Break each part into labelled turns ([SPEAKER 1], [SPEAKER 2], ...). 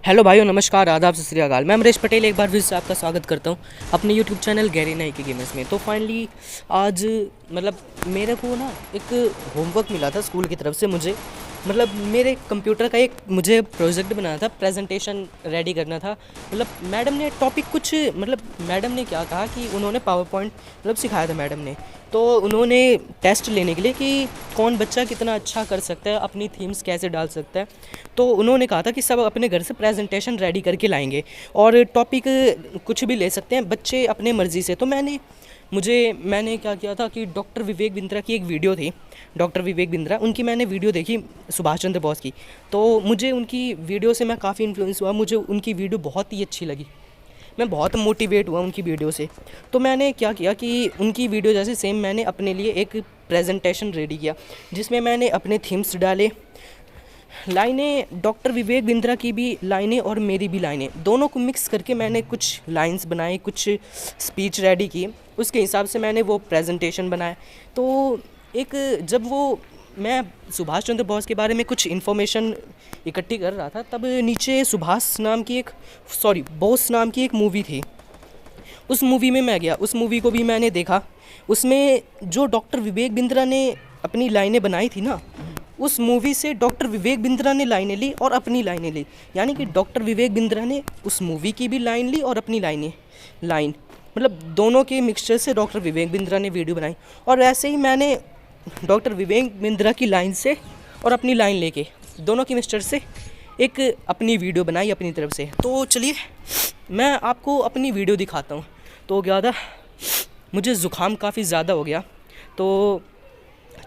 [SPEAKER 1] Hello भाइयों, नमस्कार, आदाब, सत श्री अकाल। मैं अमरीश पटेल एक बार फिर से आपका स्वागत करता हूं अपने यूट्यूब चैनल गहरी नाई के गेमर्स में। तो फाइनली आज मेरे को ना एक होमवर्क मिला था स्कूल की तरफ से। मुझे मेरे कंप्यूटर का एक मुझे प्रोजेक्ट बनाना था, प्रेजेंटेशन रेडी करना था। मैडम ने टॉपिक कुछ मैडम ने क्या कहा कि उन्होंने पावर पॉइंट सिखाया था मैडम ने। तो उन्होंने टेस्ट लेने के लिए कि कौन बच्चा कितना अच्छा कर सकता है, अपनी थीम्स कैसे डाल सकता है, तो उन्होंने कहा था कि सब अपने घर से प्रेजेंटेशन रेडी करके लाएंगे और टॉपिक कुछ भी ले सकते हैं बच्चे अपने मर्ज़ी से। तो मैंने क्या किया था कि डॉक्टर विवेक बिंद्रा की एक वीडियो थी, डॉक्टर विवेक बिंद्रा, उनकी मैंने वीडियो देखी सुभाष चंद्र बोस की। तो मुझे उनकी वीडियो से मैं काफ़ी इन्फ्लुएंस हुआ, मुझे उनकी वीडियो बहुत ही अच्छी लगी, मैं बहुत मोटिवेट हुआ उनकी वीडियो से। तो मैंने क्या किया कि उनकी वीडियो जैसे सेम मैंने अपने लिए एक प्रेजेंटेशन रेडी किया, जिसमें मैंने अपने थीम्स डाले, लाइनें डॉक्टर विवेक बिंद्रा की भी लाइनें और मेरी भी लाइनें, दोनों को मिक्स करके मैंने कुछ लाइंस बनाई, कुछ स्पीच रेडी की, उसके हिसाब से मैंने वो प्रेजेंटेशन बनाया। तो मैं सुभाष चंद्र बोस के बारे में कुछ इन्फॉर्मेशन इकट्ठी कर रहा था, तब नीचे बोस नाम की एक मूवी थी, उस मूवी में मैं गया, उस मूवी को भी मैंने देखा। उसमें जो डॉक्टर विवेक बिंद्रा ने अपनी लाइनें बनाई थी ना, उस मूवी से डॉक्टर विवेक बिंद्रा ने लाइनें ली और अपनी लाइनें ली, यानी कि डॉक्टर विवेक बिंद्रा ने उस मूवी की भी लाइन ली और अपनी लाइन दोनों के मिक्सचर से डॉक्टर विवेक बिंद्रा ने वीडियो बनाई। और ऐसे ही मैंने डॉक्टर विवेक बिंद्रा की लाइन से और अपनी लाइन लेके दोनों के मिक्सचर से एक अपनी वीडियो बनाई अपनी तरफ से। तो चलिए मैं आपको अपनी वीडियो दिखाता हूँ। तो क्या था, मुझे ज़ुकाम काफ़ी ज़्यादा हो गया, तो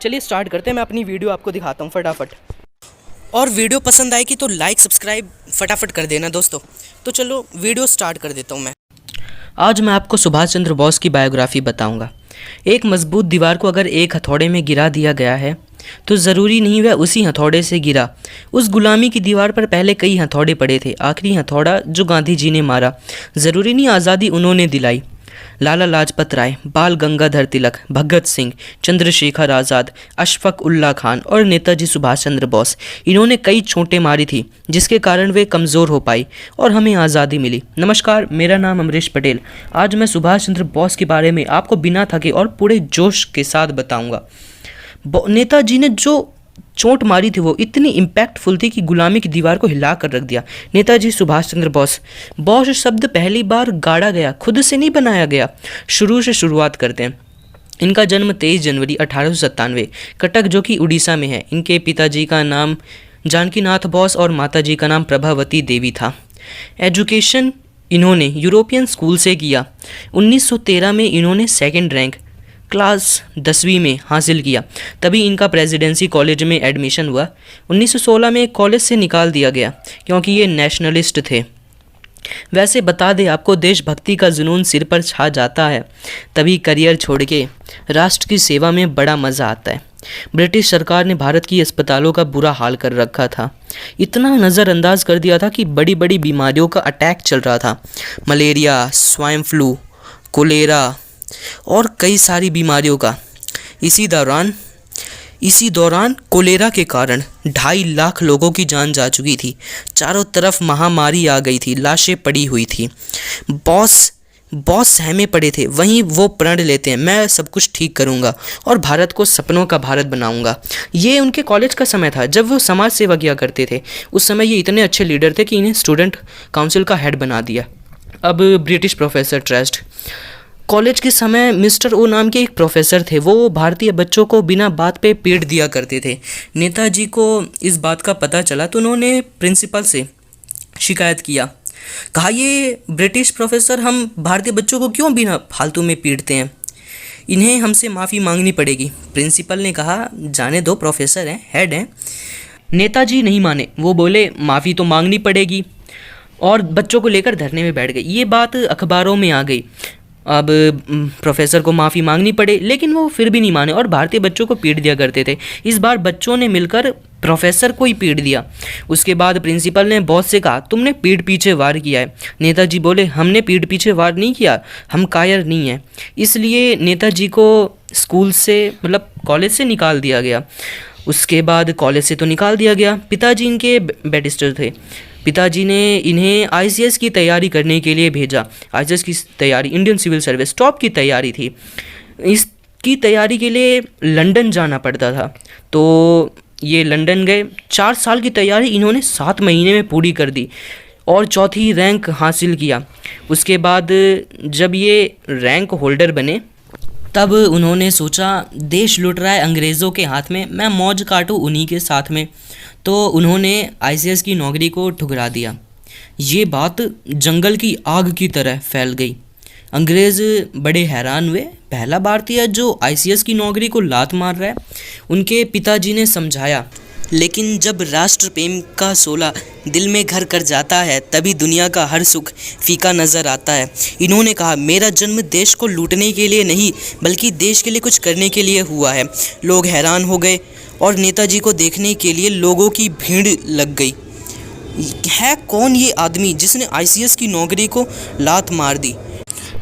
[SPEAKER 1] चलिए स्टार्ट करते हैं। मैं अपनी वीडियो आपको दिखाता हूँ फटाफट, और वीडियो पसंद आएगी तो लाइक सब्सक्राइब फटाफट कर देना दोस्तों। तो चलो वीडियो स्टार्ट कर देता हूँ मैं। आज मैं आपको सुभाष चंद्र बोस की बायोग्राफी बताऊंगा। एक मजबूत दीवार को अगर एक हथौड़े में गिरा दिया गया है तो ज़रूरी नहीं वह उसी हथौड़े से गिरा। उस गुलामी की दीवार पर पहले कई हथौड़े पड़े थे, आखिरी हथौड़ा जो गांधी जी ने मारा, ज़रूरी नहीं आज़ादी उन्होंने दिलाई। लाला लाजपत राय, बाल गंगाधर तिलक, भगत सिंह, चंद्रशेखर आज़ाद, अशफाक उल्लाह खान और नेताजी सुभाष चंद्र बोस, इन्होंने कई चोटें मारी थी जिसके कारण वे कमज़ोर हो पाई और हमें आज़ादी मिली। नमस्कार, मेरा नाम अमरीश पटेल। आज मैं सुभाष चंद्र बोस के बारे में आपको बिना थके और पूरे जोश के साथ बताऊंगा। नेताजी ने जो चोट मारी थी वो इतनी इम्पैक्टफुल थी कि गुलामी की दीवार को हिला कर रख दिया। नेताजी सुभाष चंद्र बोस, बोस शब्द पहली बार गाड़ा गया, खुद से नहीं बनाया गया। शुरू से शुरुआत करते हैं। इनका जन्म 23 जनवरी 1897 कटक, जो कि उड़ीसा में है। इनके पिताजी का नाम जानकीनाथ बोस और माताजी का नाम प्रभावती देवी था। एजुकेशन इन्होंने यूरोपियन स्कूल से किया। 1913 में इन्होंने सेकेंड रैंक क्लास 10वीं में हासिल किया, तभी इनका प्रेसिडेंसी कॉलेज में एडमिशन हुआ। 1916 में कॉलेज से निकाल दिया गया क्योंकि ये नेशनलिस्ट थे। वैसे बता दें आपको, देशभक्ति का जुनून सिर पर छा जाता है तभी करियर छोड़ के राष्ट्र की सेवा में बड़ा मज़ा आता है। ब्रिटिश सरकार ने भारत की अस्पतालों का बुरा हाल कर रखा था, इतना नज़रअंदाज कर दिया था कि बड़ी बड़ी बीमारियों का अटैक चल रहा था, मलेरिया, स्वाइन फ्लू, कोलेरा और कई सारी बीमारियों का। इसी दौरान कोलेरा के कारण 2.5 लाख लोगों की जान जा चुकी थी। चारों तरफ महामारी आ गई थी, लाशें पड़ी हुई थी। बॉस सहमे पड़े थे, वहीं वो प्रण लेते हैं, मैं सब कुछ ठीक करूंगा और भारत को सपनों का भारत बनाऊंगा। ये उनके कॉलेज का समय था जब वो समाज सेवा किया करते थे। उस समय ये इतने अच्छे लीडर थे कि इन्हें स्टूडेंट काउंसिल का हेड बना दिया। अब ब्रिटिश प्रोफेसर ट्रस्ट, कॉलेज के समय मिस्टर ओ नाम के एक प्रोफेसर थे, वो भारतीय बच्चों को बिना बात पे पीट दिया करते थे। नेताजी को इस बात का पता चला तो उन्होंने प्रिंसिपल से शिकायत किया, कहा ये ब्रिटिश प्रोफेसर हम भारतीय बच्चों को क्यों बिना फालतू में पीटते हैं, इन्हें हमसे माफ़ी मांगनी पड़ेगी। प्रिंसिपल ने कहा जाने दो, प्रोफेसर हैं, हेड हैं। नेताजी नहीं माने, वो बोले माफ़ी तो मांगनी पड़ेगी और बच्चों को लेकर धरने में बैठ गए। ये बात अखबारों में आ गई। अब प्रोफेसर को माफ़ी मांगनी पड़े, लेकिन वो फिर भी नहीं माने और भारतीय बच्चों को पीट दिया करते थे। इस बार बच्चों ने मिलकर प्रोफेसर को ही पीट दिया। उसके बाद प्रिंसिपल ने बॉस से कहा तुमने पीठ पीछे वार किया है। नेताजी बोले हमने पीठ पीछे वार नहीं किया, हम कायर नहीं हैं। इसलिए नेताजी को स्कूल से कॉलेज से निकाल दिया गया।
[SPEAKER 2] उसके बाद कॉलेज से तो निकाल दिया गया। पिताजी इनके बैरिस्टर थे। पिताजी ने इन्हें आईसीएस की तैयारी करने के लिए भेजा। आईसीएस की तैयारी, इंडियन सिविल सर्विस, टॉप की तैयारी थी। इसकी तैयारी के लिए लंदन जाना पड़ता था, तो ये लंदन गए। 4 साल की तैयारी इन्होंने 7 महीने में पूरी कर दी और चौथी रैंक हासिल किया। उसके बाद जब ये रैंक होल्डर बने तब उन्होंने सोचा देश लुट रहा है अंग्रेज़ों के हाथ में, मैं मौज काटूं उन्हीं के साथ में। तो उन्होंने आईसीएस की नौकरी को ठुकरा दिया। ये बात जंगल की आग की तरह फैल गई। अंग्रेज़ बड़े हैरान हुए, पहला भारतीय जो आईसीएस की नौकरी को लात मार रहा है। उनके पिताजी ने समझाया, लेकिन जब राष्ट्र प्रेम का शोला दिल में घर कर जाता है तभी दुनिया का हर सुख फीका नज़र आता है। इन्होंने कहा, मेरा जन्म देश को लूटने के लिए नहीं बल्कि देश के लिए कुछ करने के लिए हुआ है। लोग हैरान हो गए और नेताजी को देखने के लिए लोगों की भीड़ लग गई। है कौन ये आदमी जिसने आईसीएस की नौकरी को लात मार दी?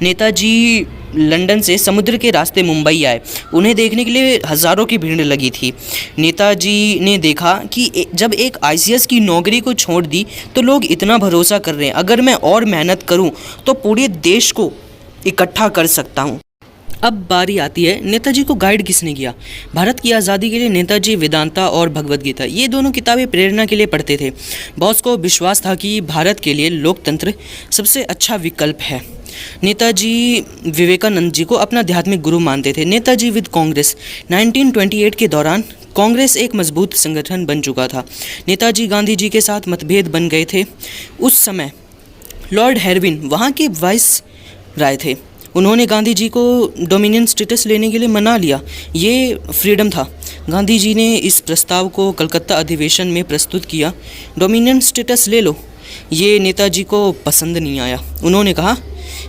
[SPEAKER 2] नेताजी लंदन से समुद्र के रास्ते मुंबई आए। उन्हें देखने के लिए हज़ारों की भीड़ लगी थी। नेताजी ने देखा कि जब एक आईसीएस की नौकरी को छोड़ दी तो लोग इतना भरोसा कर रहे हैं, अगर मैं और मेहनत करूं तो पूरे देश को इकट्ठा कर सकता हूं। अब बारी आती है, नेताजी को गाइड किसने किया? भारत की आज़ादी के लिए नेताजी वेदांता और भगवद गीता, ये दोनों किताबें प्रेरणा के लिए पढ़ते थे। बॉस को विश्वास था कि भारत के लिए लोकतंत्र सबसे अच्छा विकल्प है। नेताजी विवेकानंद जी को अपना आध्यात्मिक गुरु मानते थे। नेताजी विद कांग्रेस, 1928 के दौरान कांग्रेस एक मजबूत संगठन बन चुका था। नेताजी गांधी जी के साथ मतभेद बन गए थे। उस समय लॉर्ड हेरविन वहाँ के वाइस राय थे। उन्होंने गांधी जी को डोमिनियन स्टेटस लेने के लिए मना लिया। ये फ्रीडम था। गांधी जी ने इस प्रस्ताव को कलकत्ता अधिवेशन में प्रस्तुत किया, डोमिनियन स्टेटस ले लो। ये नेताजी को पसंद नहीं आया। उन्होंने कहा,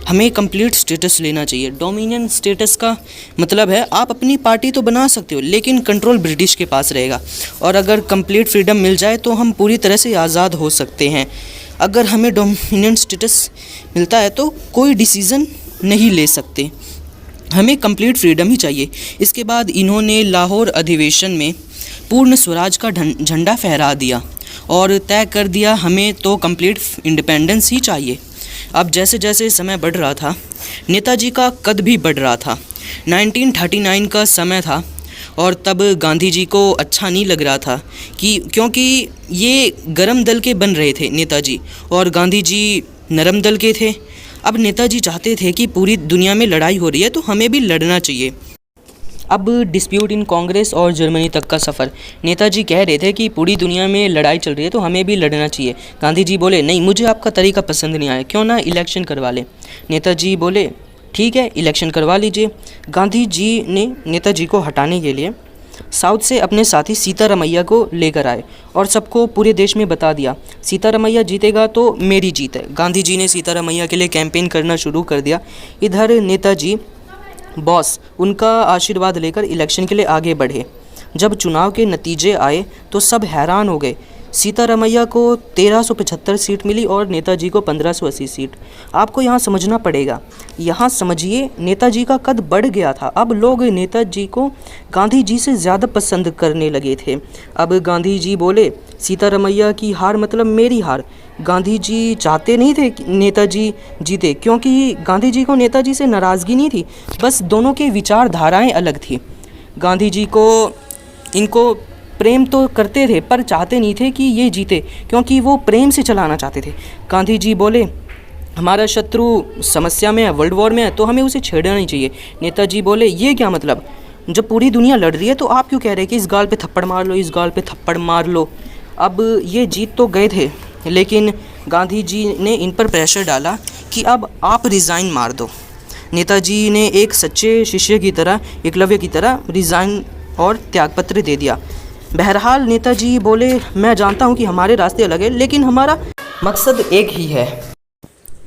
[SPEAKER 2] हमें कंप्लीट स्टेटस लेना चाहिए। डोमिनियन स्टेटस का मतलब है आप अपनी पार्टी तो बना सकते हो लेकिन कंट्रोल ब्रिटिश के पास रहेगा, और अगर कंप्लीट फ्रीडम मिल जाए तो हम पूरी तरह से आज़ाद हो सकते हैं। अगर हमें डोमिनियन स्टेटस मिलता है तो कोई डिसीज़न नहीं ले सकते, हमें कंप्लीट फ्रीडम ही चाहिए। इसके बाद इन्होंने लाहौर अधिवेशन में पूर्ण स्वराज का झंडा फहरा दिया और तय कर दिया हमें तो कंप्लीट इंडिपेंडेंस ही चाहिए। अब जैसे जैसे समय बढ़ रहा था नेताजी का कद भी बढ़ रहा था। 1939 का समय था और तब गांधी जी को अच्छा नहीं लग रहा था क्योंकि ये गरम दल के बन रहे थे नेताजी, और गांधी जी नरम दल के थे। अब नेताजी चाहते थे कि पूरी दुनिया में लड़ाई हो रही है तो हमें भी लड़ना चाहिए। अब डिस्प्यूट इन कांग्रेस और जर्मनी तक का सफ़र। नेताजी कह रहे थे कि पूरी दुनिया में लड़ाई चल रही है तो हमें भी लड़ना चाहिए। गांधी जी बोले, नहीं, मुझे आपका तरीका पसंद नहीं आया, क्यों ना इलेक्शन करवा लें। नेताजी बोले, ठीक है, इलेक्शन करवा लीजिए। गांधी जी ने नेताजी को हटाने के लिए साउथ से अपने साथी सीतारमैया को लेकर आए और सबको पूरे देश में बता दिया, सीतारमैया जीतेगा तो मेरी जीत है। गांधी जी ने सीतारमैया के लिए कैंपेन करना शुरू कर दिया। इधर नेताजी बॉस उनका आशीर्वाद लेकर इलेक्शन के लिए आगे बढ़े। जब चुनाव के नतीजे आए तो सब हैरान हो गए। सीतारमैया को 1375 सीट मिली और नेताजी को 1580 सीट। आपको यहाँ समझना पड़ेगा, यहाँ समझिए नेताजी का कद बढ़ गया था। अब लोग नेताजी को गांधी जी से ज़्यादा पसंद करने लगे थे। अब गांधी जी बोले, सीतारमैया की हार मतलब मेरी हार। गांधी जी चाहते नहीं थे कि नेताजी जीते, क्योंकि गांधी जी को नेताजी से नाराज़गी नहीं थी, बस दोनों के विचारधाराएं अलग थी। गांधी जी को इनको प्रेम तो करते थे पर चाहते नहीं थे कि ये जीते, क्योंकि वो प्रेम से चलाना चाहते थे। गांधी जी बोले, हमारा शत्रु समस्या में है, वर्ल्ड वॉर में है, तो हमें उसे छेड़ना नहीं चाहिए। नेताजी बोले, ये क्या मतलब, जब पूरी दुनिया लड़ रही है तो आप क्यों कह रहे हैं कि इस गाल पे थप्पड़ मार लो, इस गाल पे थप्पड़ मार लो। अब ये जीत तो गए थे लेकिन गांधी जी ने इन पर प्रेशर डाला कि अब आप रिज़ाइन मार दो। नेताजी ने एक सच्चे शिष्य की तरह, एकलव्य की तरह रिज़ाइन और त्यागपत्र दे दिया। बहरहाल नेताजी बोले, मैं जानता हूं कि हमारे रास्ते अलग हैं लेकिन हमारा मकसद एक ही है।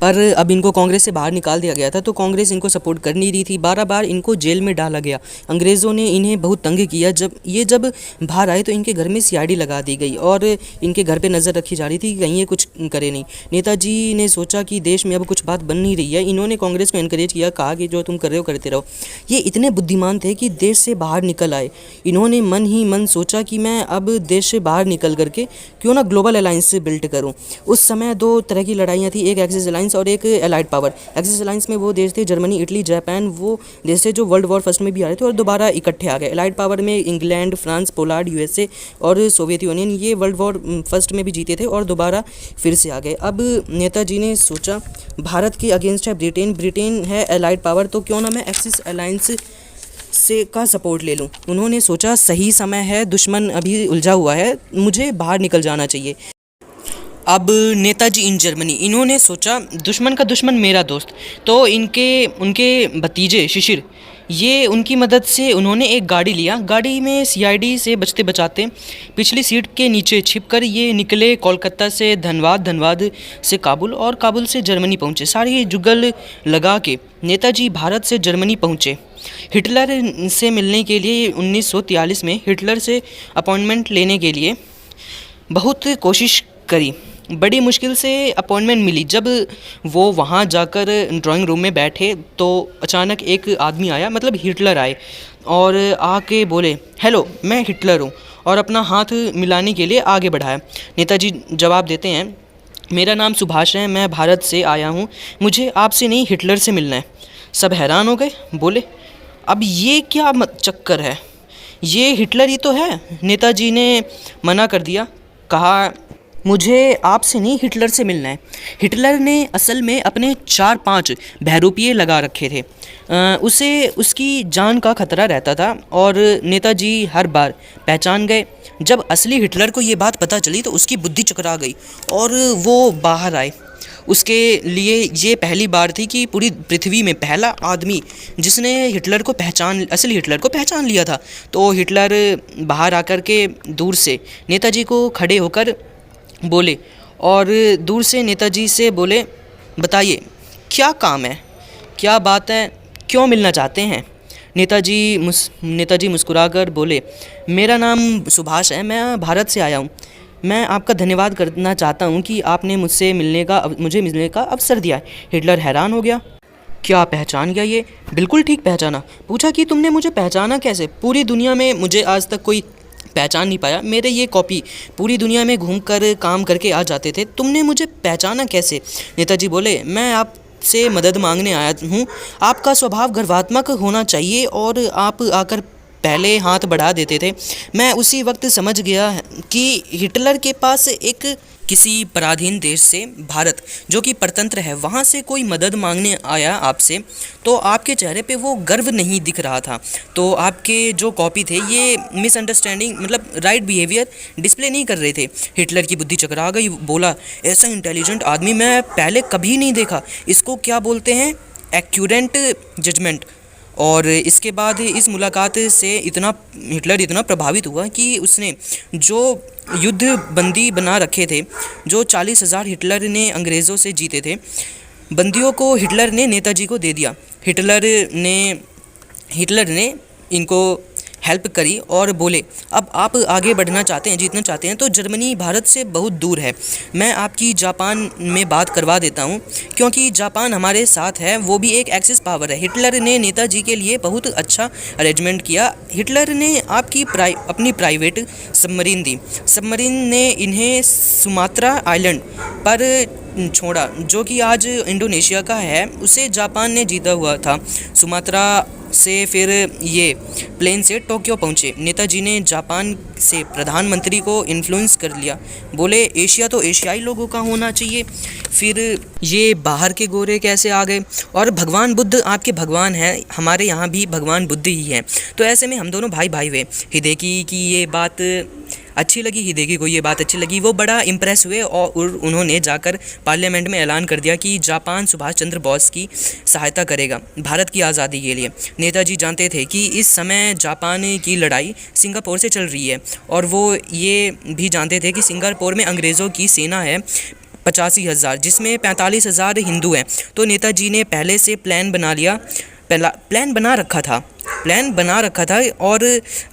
[SPEAKER 2] पर अब इनको कांग्रेस से बाहर निकाल दिया गया था, तो कांग्रेस इनको सपोर्ट कर नहीं रही थी। बार बार इनको जेल में डाला गया। अंग्रेज़ों ने इन्हें बहुत तंग किया। जब बाहर आए तो इनके घर में सीआईडी लगा दी गई और इनके घर पे नज़र रखी जा रही थी कि कहीं ये कुछ करे नहीं। नेताजी ने सोचा कि देश में अब कुछ बात बन नहीं रही है। इन्होंने कांग्रेस को एनकरेज किया, कहा कि जो तुम कर रहे हो करते रहो। ये इतने बुद्धिमान थे कि देश से बाहर निकल आए। इन्होंने मन ही मन सोचा कि मैं अब देश से बाहर निकल करके क्यों ना ग्लोबल अलायंस से बिल्ड करूं। उस समय दो तरह की लड़ाइयाँ थी, एक एक्सिस अलायंस और एक एलाइड पावर। एक्सिस अलायंस में वो देश थे जर्मनी, इटली, जापान, वो देश थे जो वर्ल्ड वॉर फर्स्ट में भी आ रहे थे और दोबारा इकट्ठे आ गए। एलाइड पावर में इंग्लैंड, फ्रांस, पोलैंड, यूएसए और सोवियत यूनियन, ये वर्ल्ड वॉर फर्स्ट में भी जीते थे और दोबारा फिर से आ गए। अब नेताजी ने सोचा भारत के अगेंस्ट है ब्रिटेन है एलाइड पावर, तो क्यों ना मैं एक्सिस अलायंस से का सपोर्ट ले लूं। उन्होंने सोचा सही समय है, दुश्मन अभी उलझा हुआ है, मुझे बाहर निकल जाना चाहिए। अब नेताजी इन जर्मनी, इन्होंने सोचा दुश्मन का दुश्मन मेरा दोस्त, तो उनके भतीजे शिशिर, ये उनकी मदद से उन्होंने एक गाड़ी लिया। गाड़ी में सीआईडी से बचते बचाते पिछली सीट के नीचे छिपकर ये निकले कोलकाता से धनबाद से काबुल और काबुल से जर्मनी पहुँचे। सारी जुगल लगा के नेताजी भारत से जर्मनी पहुँचे। हिटलर से मिलने के लिए 1943 में हिटलर से अपॉइंटमेंट लेने के लिए बहुत कोशिश करी। बड़ी मुश्किल से अपॉइंटमेंट मिली। जब वो वहाँ जाकर ड्राइंग रूम में बैठे तो अचानक एक आदमी आया, मतलब हिटलर आए और आके बोले, हेलो मैं हिटलर हूँ, और अपना हाथ मिलाने के लिए आगे बढ़ाया। नेताजी जवाब देते हैं, मेरा नाम सुभाष है, मैं भारत से आया हूँ, मुझे आपसे नहीं हिटलर से मिलना है। सब हैरान हो गए, बोले अब ये क्या चक्कर है, ये हिटलर ही तो है। नेताजी ने मना कर दिया, कहा मुझे आपसे नहीं हिटलर से मिलना है। हिटलर ने असल में अपने 4-5 बहरूपिये लगा रखे थे। उसे उसकी जान का खतरा रहता था और नेताजी हर बार पहचान गए। जब असली हिटलर को ये बात पता चली तो उसकी बुद्धि चकरा गई और वो बाहर आए। उसके लिए ये पहली बार थी कि पूरी पृथ्वी में पहला आदमी जिसने असली हिटलर को पहचान लिया था। तो हिटलर बाहर आकर के दूर से नेताजी को खड़े होकर बोले और दूर से नेताजी से बोले, बताइए क्या काम है, क्या बात है, क्यों मिलना चाहते हैं। नेताजी मुस्कुराकर बोले, मेरा नाम सुभाष है, मैं भारत से आया हूँ, मैं आपका धन्यवाद करना चाहता हूँ कि आपने मुझे मिलने का अवसर दिया है। हिटलर हैरान हो गया, क्या पहचान गया ये? बिल्कुल ठीक पहचाना। पूछा कि तुमने मुझे पहचाना कैसे? पूरी दुनिया में मुझे आज तक कोई पहचान नहीं पाया, मेरे ये कॉपी पूरी दुनिया में घूमकर काम करके आ जाते थे, तुमने मुझे पहचाना कैसे? नेताजी बोले, मैं आपसे मदद मांगने आया हूँ, आपका स्वभाव गर्वात्मक होना चाहिए और आप आकर पहले हाथ बढ़ा देते थे। मैं उसी वक्त समझ गया कि हिटलर के पास किसी पराधीन देश से, भारत जो कि परतंत्र है, वहाँ से कोई मदद मांगने आया आपसे, तो आपके चेहरे पे वो गर्व नहीं दिख रहा था। तो आपके जो कॉपी थे ये मिसअंडरस्टैंडिंग, मतलब राइट बिहेवियर डिस्प्ले नहीं कर रहे थे। हिटलर की बुद्धि चकरा गई, बोला, ऐसा इंटेलिजेंट आदमी मैं पहले कभी नहीं देखा, इसको क्या बोलते हैं, एक्यूरेंट जजमेंट। और इसके बाद इस मुलाकात से हिटलर इतना प्रभावित हुआ कि उसने जो युद्ध बंदी बना रखे थे, जो 40,000 हिटलर ने अंग्रेज़ों से जीते थे, बंदियों को हिटलर ने नेताजी को दे दिया। हिटलर ने इनको हेल्प करी और बोले, अब आप आगे बढ़ना चाहते हैं, जीतना चाहते हैं, तो जर्मनी भारत से बहुत दूर है, मैं आपकी जापान में बात करवा देता हूँ, क्योंकि जापान हमारे साथ है, वो भी एक एक्सिस पावर है। हिटलर ने नेताजी के लिए बहुत अच्छा अरेंजमेंट किया। हिटलर ने अपनी प्राइवेट सबमरीन दी। सबमरीन ने इन्हें सुमात्रा आइलैंड पर छोड़ा, जो कि आज इंडोनेशिया का है, उसे जापान ने जीता हुआ था। सुमात्रा से फिर ये प्लेन से टोक्यो पहुँचे। नेताजी ने जापान से प्रधानमंत्री को इन्फ्लुएंस कर लिया, बोले एशिया तो एशियाई लोगों का होना चाहिए। फिर ये बाहर के गोरे कैसे आ गए? और भगवान बुद्ध आपके भगवान हैं, हमारे यहाँ भी भगवान बुद्ध ही हैं। तो ऐसे में हम दोनों भाई हुए। हिदेकी की ये बात अच्छी लगी, हिदेकी को ये बात अच्छी लगी, वो बड़ा इम्प्रेस हुए और उन्होंने जाकर पार्लियामेंट में ऐलान कर दिया कि जापान सुभाष चंद्र बोस की सहायता करेगा भारत की आज़ादी के लिए। नेताजी जानते थे कि इस समय जापान की लड़ाई सिंगापुर से चल रही है और वो ये भी जानते थे कि सिंगापुर में अंग्रेज़ों की सेना है, 85,000, जिसमें 45,000 हिंदू हैं। तो नेताजी ने पहले से प्लान बना रखा था और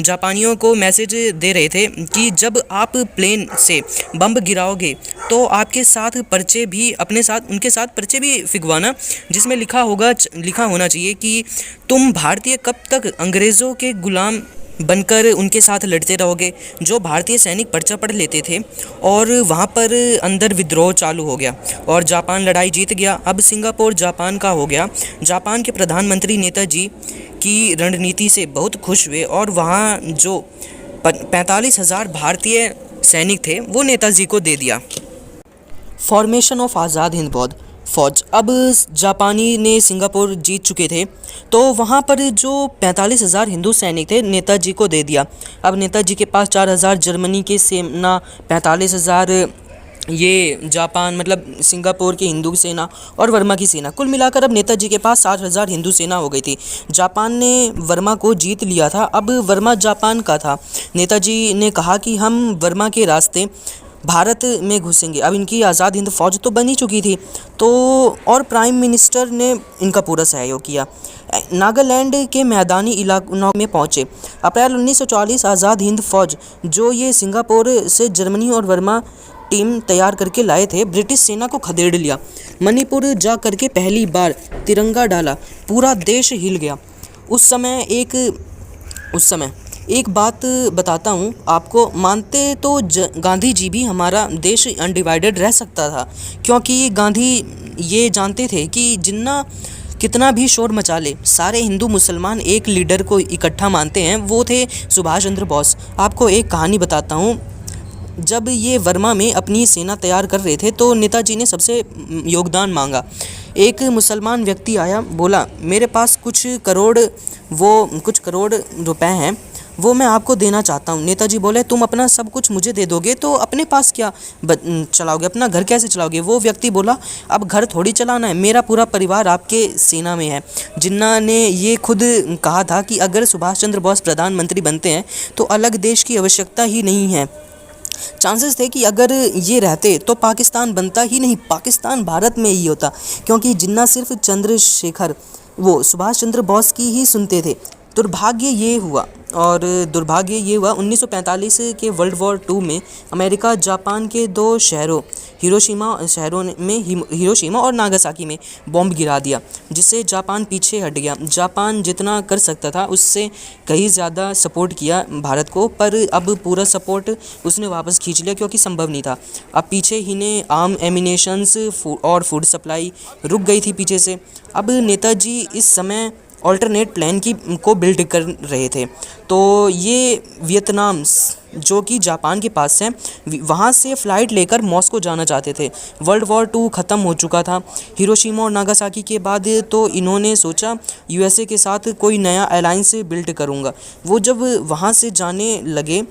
[SPEAKER 2] जापानियों को मैसेज दे रहे थे कि जब आप प्लेन से बम गिराओगे तो आपके साथ पर्चे भी उनके साथ पर्चे भी फिंगवाना, जिसमें लिखा होना चाहिए कि तुम भारतीय कब तक अंग्रेज़ों के गुलाम बनकर उनके साथ लड़ते रहोगे। जो भारतीय सैनिक पर्चा पढ़ लेते थे और वहाँ पर अंदर विद्रोह चालू हो गया और जापान लड़ाई जीत गया। अब सिंगापुर जापान का हो गया। जापान के प्रधानमंत्री नेताजी की रणनीति से बहुत खुश हुए और वहाँ जो 45,000 भारतीय सैनिक थे वो नेताजी को दे दिया। फॉर्मेशन ऑफ आज़ाद हिंद फौज। अब जापानी ने सिंगापुर जीत चुके थे तो वहाँ पर जो 45,000 हिंदू सैनिक थे नेताजी को दे दिया। अब नेताजी के पास 4,000 जर्मनी की सेना, 45,000 ये जापान मतलब सिंगापुर की हिंदू सेना और वर्मा की सेना, कुल मिलाकर अब नेताजी के पास 60,000 हिंदू सेना हो गई थी। जापान ने वर्मा को जीत लिया था। अब वर्मा जापान का था। नेताजी ने कहा कि हम वर्मा के रास्ते भारत में घुसेंगे। अब इनकी आज़ाद हिंद फौज तो बनी चुकी थी तो और प्राइम मिनिस्टर ने इनका पूरा सहयोग किया। नागालैंड के मैदानी इलाकों में पहुंचे। अप्रैल 1940 आज़ाद हिंद फौज जो ये सिंगापुर से जर्मनी और वर्मा टीम तैयार करके लाए थे, ब्रिटिश सेना को खदेड़ लिया। मणिपुर जा करके पहली बार तिरंगा डाला, पूरा देश हिल गया। उस समय एक बात बताता हूँ आपको, मानते तो गांधी जी भी हमारा देश अनडिवाइडेड रह सकता था, क्योंकि गांधी ये जानते थे कि कितना भी शोर मचा ले, सारे हिंदू मुसलमान एक लीडर को इकट्ठा मानते हैं, वो थे सुभाष चंद्र बोस। आपको एक कहानी बताता हूँ। जब ये वर्मा में अपनी सेना तैयार कर रहे थे तो नेताजी ने सबसे योगदान मांगा। एक मुसलमान व्यक्ति आया, बोला मेरे पास कुछ करोड़ रुपए हैं, वो मैं आपको देना चाहता हूँ। नेताजी बोले तुम अपना सब कुछ मुझे दे दोगे तो अपने पास क्या चलाओगे, अपना घर कैसे चलाओगे। वो व्यक्ति बोला अब घर थोड़ी चलाना है, मेरा पूरा परिवार आपके सेना में है। जिन्ना ने ये खुद कहा था कि अगर सुभाष चंद्र बोस प्रधानमंत्री बनते हैं तो अलग देश की आवश्यकता ही नहीं है। चांसेस थे कि अगर ये रहते तो पाकिस्तान बनता ही नहीं, पाकिस्तान भारत में ही होता, क्योंकि जिन्ना सिर्फ सुभाष चंद्र बोस की ही सुनते थे। दुर्भाग्य ये हुआ 1945 के वर्ल्ड वॉर 2 में अमेरिका जापान के दो शहरों हिरोशिमा और नागासाकी में बॉम्ब गिरा दिया, जिससे जापान पीछे हट गया। जापान जितना कर सकता था उससे कहीं ज़्यादा सपोर्ट किया भारत को, पर अब पूरा सपोर्ट उसने वापस खींच लिया क्योंकि संभव नहीं था। अब पीछे ही ने आर्म एमिनेशंस और फूड सप्लाई रुक गई थी पीछे से। अब नेताजी इस समय ऑल्टरनेट प्लान को बिल्ड कर रहे थे। तो ये वियतनाम जो कि जापान के पास है, वहाँ से फ़्लाइट लेकर मॉस्को जाना चाहते थे। वर्ल्ड वॉर 2 ख़त्म हो चुका था। हिरोशिमा और नागासाकी के बाद तो इन्होंने सोचा यूएसए के साथ कोई नया अलायंस बिल्ड करूँगा। वो जब वहाँ से जाने लगे,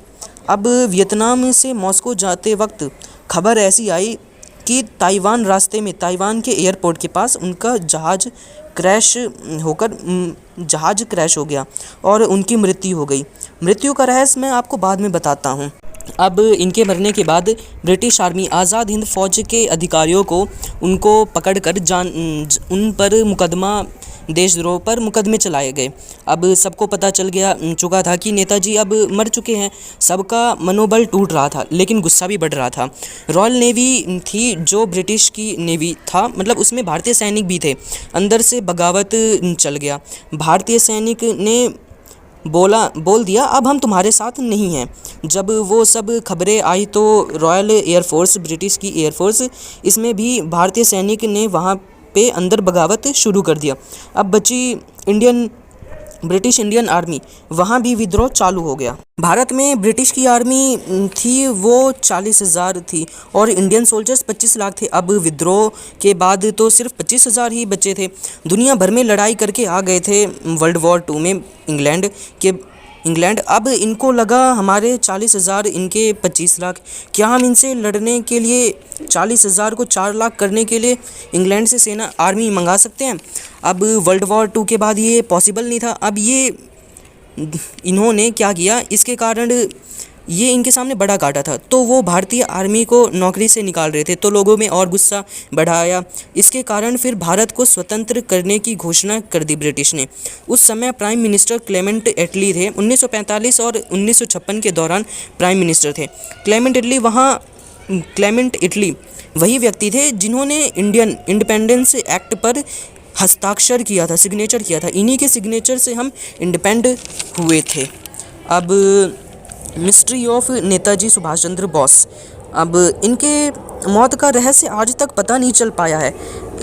[SPEAKER 2] अब वियतनाम से मॉस्को जाते वक्त खबर ऐसी आई कि ताइवान के एयरपोर्ट के पास उनका जहाज़ क्रैश हो गया और उनकी मृत्यु हो गई। मृत्यु का रहस्य मैं आपको बाद में बताता हूँ। अब इनके मरने के बाद ब्रिटिश आर्मी आज़ाद हिंद फौज के अधिकारियों को उनको पकड़कर उन पर देशद्रोह पर मुकदमे चलाए गए। अब सबको पता चल चुका था कि नेताजी अब मर चुके हैं। सबका मनोबल टूट रहा था, लेकिन गुस्सा भी बढ़ रहा था। रॉयल नेवी थी जो ब्रिटिश की नेवी था, मतलब उसमें भारतीय सैनिक भी थे। अंदर से बगावत चल गया। भारतीय सैनिक ने बोल दिया अब हम तुम्हारे साथ नहीं हैं। जब वो सब खबरें आई तो रॉयल एयरफोर्स, ब्रिटिश की एयरफोर्स, इसमें भी भारतीय सैनिक ने वहाँ पे अंदर बगावत शुरू कर दिया। अब बची ब्रिटिश इंडियन आर्मी, वहाँ भी विद्रोह चालू हो गया। भारत में ब्रिटिश की आर्मी थी वो 40,000 थी और इंडियन सोल्जर्स 25 लाख थे। अब विद्रोह के बाद तो सिर्फ 25,000 ही बचे थे। दुनिया भर में लड़ाई करके आ गए थे वर्ल्ड वॉर 2 में इंग्लैंड। अब इनको लगा हमारे 40,000, इनके 25 लाख, क्या हम इनसे लड़ने के लिए 40,000 को 4 लाख करने के लिए इंग्लैंड से सेना आर्मी मंगा सकते हैं? अब वर्ल्ड वॉर 2 के बाद ये पॉसिबल नहीं था। अब ये इन्होंने क्या किया, इसके कारण ये इनके सामने बड़ा काटा था, तो वो भारतीय आर्मी को नौकरी से निकाल रहे थे, तो लोगों में और गुस्सा बढ़ाया। इसके कारण फिर भारत को स्वतंत्र करने की घोषणा कर दी ब्रिटिश ने। उस समय प्राइम मिनिस्टर क्लेमेंट एटली थे। 1945 और 1956 के दौरान प्राइम मिनिस्टर थे क्लेमेंट इटली वही व्यक्ति थे जिन्होंने इंडियन इंडिपेंडेंस एक्ट पर हस्ताक्षर किया था, सिग्नेचर किया था। इन्हीं के सिग्नेचर से हम इंडिपेंड हुए थे। अब मिस्ट्री ऑफ नेताजी सुभाष चंद्र बोस। अब इनके मौत का रहस्य आज तक पता नहीं चल पाया है।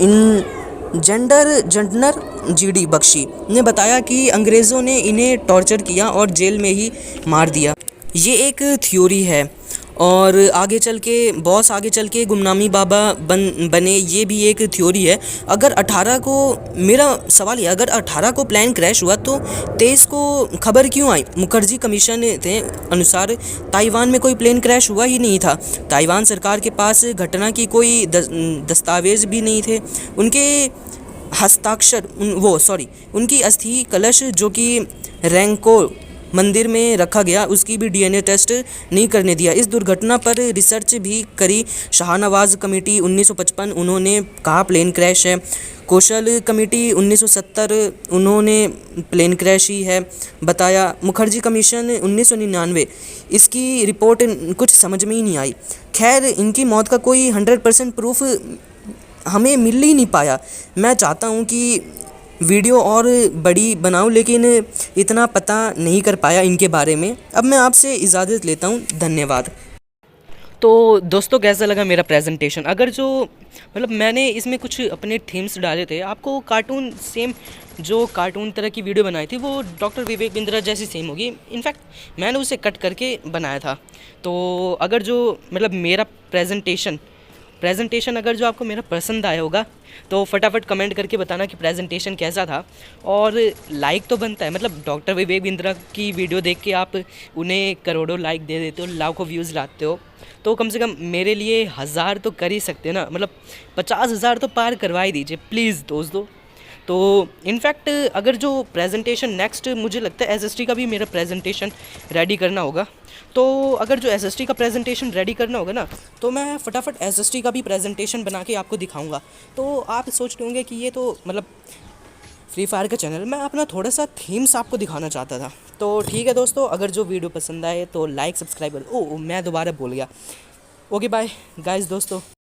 [SPEAKER 2] इन जनरल जीडी बख्शी ने बताया कि अंग्रेज़ों ने इन्हें टॉर्चर किया और जेल में ही मार दिया। ये एक थ्योरी है। और आगे चल के गुमनामी बाबा बने, ये भी एक थ्योरी है। अगर 18 को, मेरा सवाल ये, अगर 18 को प्लेन क्रैश हुआ तो 23 को खबर क्यों आई? मुखर्जी कमीशन के अनुसार ताइवान में कोई प्लेन क्रैश हुआ ही नहीं था। ताइवान सरकार के पास घटना की कोई दस्तावेज भी नहीं थे। उनके हस्ताक्षर उनकी अस्थि कलश जो कि रैंको मंदिर में रखा गया, उसकी भी डीएनए टेस्ट नहीं करने दिया। इस दुर्घटना पर रिसर्च भी करी शाहनवाज कमेटी 1955, उन्होंने कहा प्लेन क्रैश है। कौशल कमेटी 1970, उन्होंने प्लेन क्रैश ही है बताया। मुखर्जी कमीशन 1999, इसकी रिपोर्ट कुछ समझ में ही नहीं आई। खैर, इनकी मौत का कोई 100% प्रूफ हमें मिल ही नहीं पाया। मैं चाहता हूँ कि वीडियो और बड़ी बनाऊं, लेकिन इतना पता नहीं कर पाया इनके बारे में। अब मैं आपसे इजाज़त लेता हूं, धन्यवाद।
[SPEAKER 1] तो दोस्तों, कैसा लगा मेरा प्रेजेंटेशन? अगर जो मतलब मैंने इसमें कुछ अपने थीम्स डाले थे, आपको कार्टून सेम जो कार्टून तरह की वीडियो बनाई थी वो डॉक्टर विवेक बिंद्रा जैसी सेम होगी। इनफैक्ट मैंने उसे कट करके बनाया था। तो अगर जो मतलब मेरा प्रेजेंटेशन अगर जो आपको मेरा पसंद आया होगा तो फटाफट कमेंट करके बताना कि प्रेजेंटेशन कैसा था। और लाइक तो बनता है, मतलब डॉक्टर विवेक बिंद्रा की वीडियो देख के आप उन्हें करोड़ों लाइक दे देते हो, लाखों व्यूज़ लाते हो, तो कम से कम मेरे लिए 1000 तो कर ही सकते हैं ना, मतलब 50,000 तो पार करवा ही दीजिए प्लीज़ दोस्तों। तो इनफैक्ट अगर जो प्रेजेंटेशन नेक्स्ट, मुझे लगता है एसएसटी का भी मेरा प्रेजेंटेशन रेडी करना होगा। तो अगर जो एसएसटी का प्रेजेंटेशन रेडी करना होगा ना, तो मैं फटाफट एसएसटी का भी प्रेजेंटेशन बना के आपको दिखाऊंगा। तो आप सोच रहे होंगे कि ये तो मतलब फ्री फायर का चैनल, मैं अपना थोड़ा सा थीम्स आपको दिखाना चाहता था। तो ठीक है दोस्तों, अगर जो वीडियो पसंद आए तो लाइक सब्सक्राइब कर। मैं दोबारा बोल गया। ओके बाय गाइस दोस्तों।